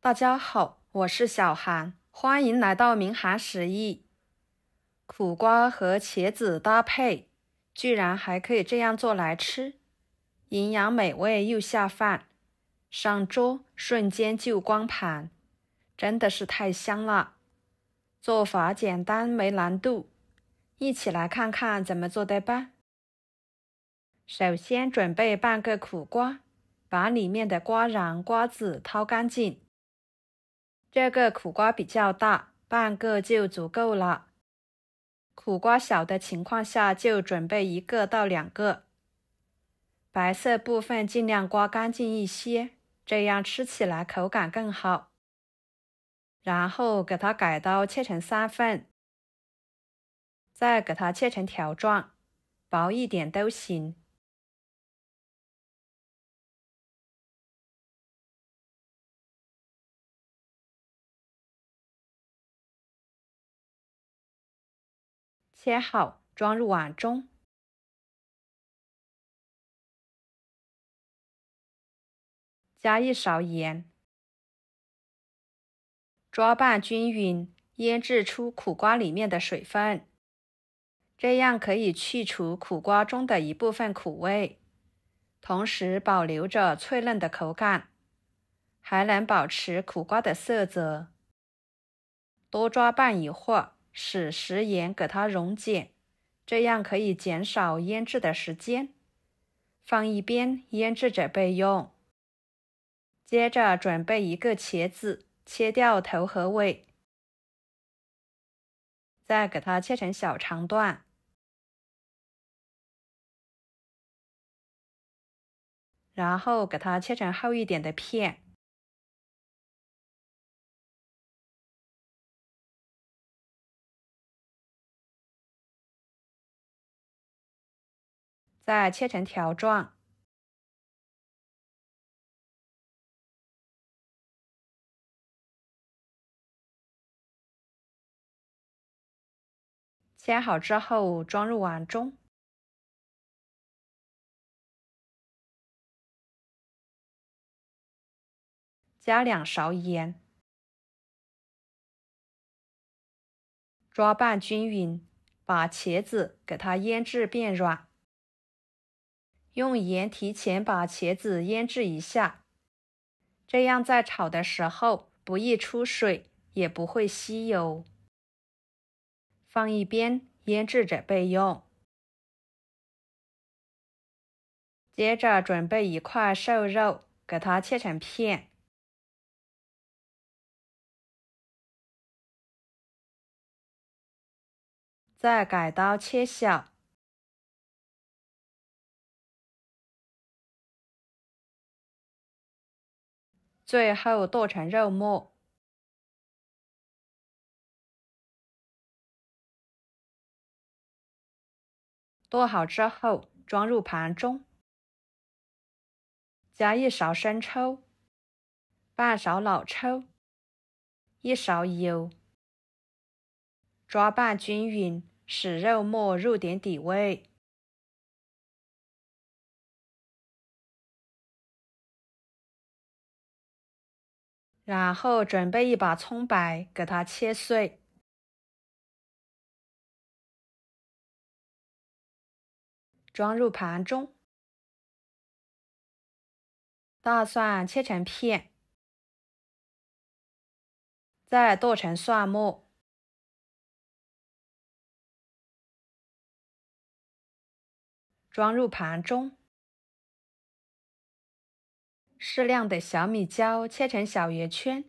大家好，我是小韩，欢迎来到明涵食艺。苦瓜和茄子搭配，居然还可以这样做来吃，营养美味又下饭，上桌瞬间就光盘，真的是太香了。做法简单没难度，一起来看看怎么做的吧。首先准备半个苦瓜，把里面的瓜瓤、瓜子掏干净。这个苦瓜比较大，半个就足够了。苦瓜小的情况下就准备1个到2个。白色部分尽量刮干净一些，这样吃起来口感更好。然后给它改刀切成3份，再给它切成条状，薄一点都行。切好，装入碗中。加1勺盐，抓拌均匀，腌制出苦瓜里面的水分，这样可以去除苦瓜中的一部分苦味，同时保留着脆嫩的口感，还能保持苦瓜的色泽。多抓拌一会儿，使食盐给它溶解，这样可以减少腌制的时间。放一边腌制着备用。接着准备1个茄子，切掉头和尾，再给它切成小长段，然后给它切成厚一点的片。再切成条状。切好之后装入碗中。加2勺盐，抓拌均匀，把茄子给它腌制变软。用盐提前把茄子腌制一下，这样在炒的时候不易出水，也不会吸油。放一边腌制着备用。接着准备1块瘦肉，给它切成片。再改刀切小。最后剁成肉末。剁好之后装入盘中。加1勺生抽，半勺老抽，1勺油，抓拌均匀，使肉末入点底味。然后准备1把葱白，给它切碎，装入盘中。大蒜切成片，再剁成蒜末，装入盘中。适量的小米椒切成小圆圈，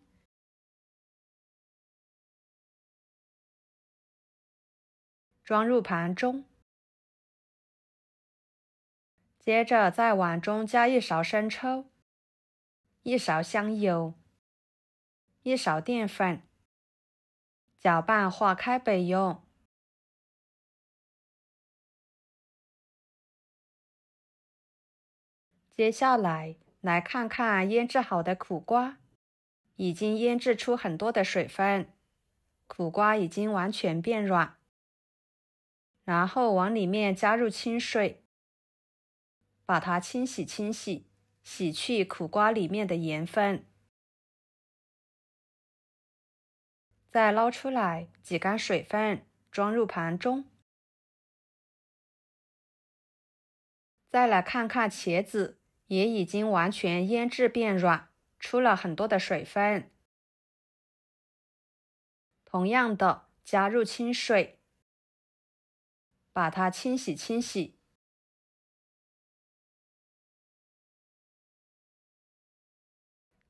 装入盘中。接着在碗中加1勺生抽，1勺香油，1勺淀粉，搅拌化开备用。接下来看看腌制好的苦瓜，已经腌制出很多的水分，苦瓜已经完全变软。然后往里面加入清水，把它清洗，洗去苦瓜里面的盐分。再捞出来，挤干水分，装入盘中。再来看看茄子，也已经完全腌制变软，出了很多的水分。同样的，加入清水，把它清洗，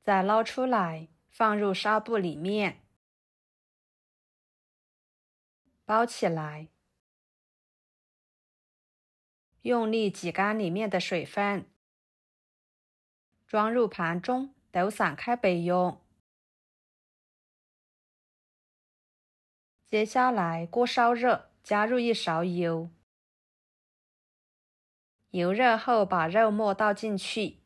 再捞出来，放入纱布里面，包起来，用力挤干里面的水分，装入盘中，抖散开备用。接下来锅烧热，加入1勺油，油热后把肉末倒进去，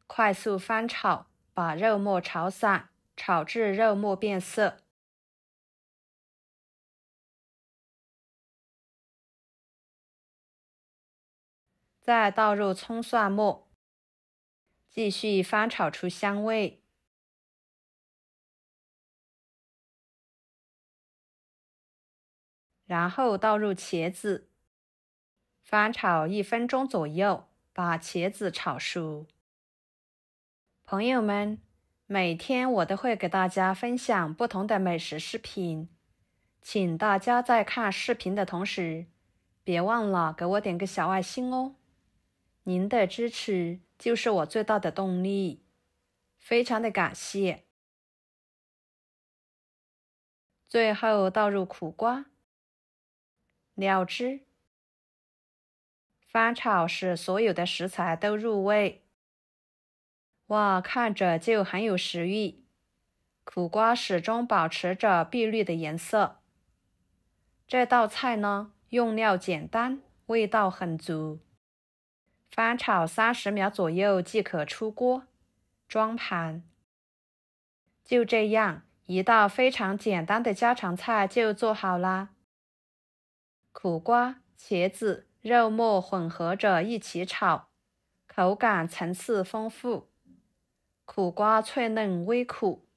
快速翻炒，把肉末炒散，炒至肉末变色。再倒入葱蒜末，继续翻炒出香味。然后倒入茄子，翻炒1分钟左右，把茄子炒熟。朋友们，每天我都会给大家分享不同的美食视频，请大家在看视频的同时，别忘了给我点个小爱心哦。您的支持就是我最大的动力，非常的感谢。最后倒入苦瓜、料汁，翻炒使所有的食材都入味。哇，看着就很有食欲。苦瓜始终保持着碧绿的颜色。这道菜呢，用料简单，味道很足。翻炒30秒左右即可出锅，装盘。就这样，一道非常简单的家常菜就做好啦。苦瓜、茄子、肉末混合着一起炒，口感层次丰富。苦瓜脆嫩微苦，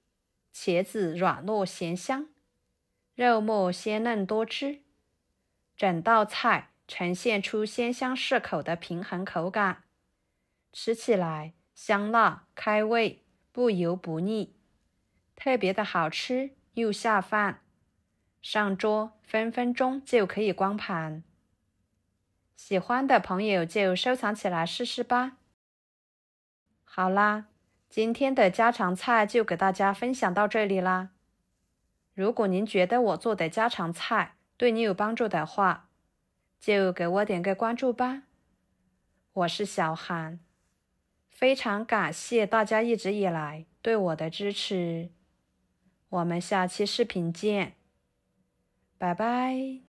茄子软糯咸香，肉末鲜嫩多汁，整道菜呈现出鲜香适口的平衡口感，吃起来香辣开胃，不油不腻，特别的好吃又下饭。上桌分分钟就可以光盘。喜欢的朋友就收藏起来试试吧。好啦，今天的家常菜就给大家分享到这里啦。如果您觉得我做的家常菜对你有帮助的话，就给我点个关注吧。我是小韩，非常感谢大家一直以来对我的支持。我们下期视频见，拜拜。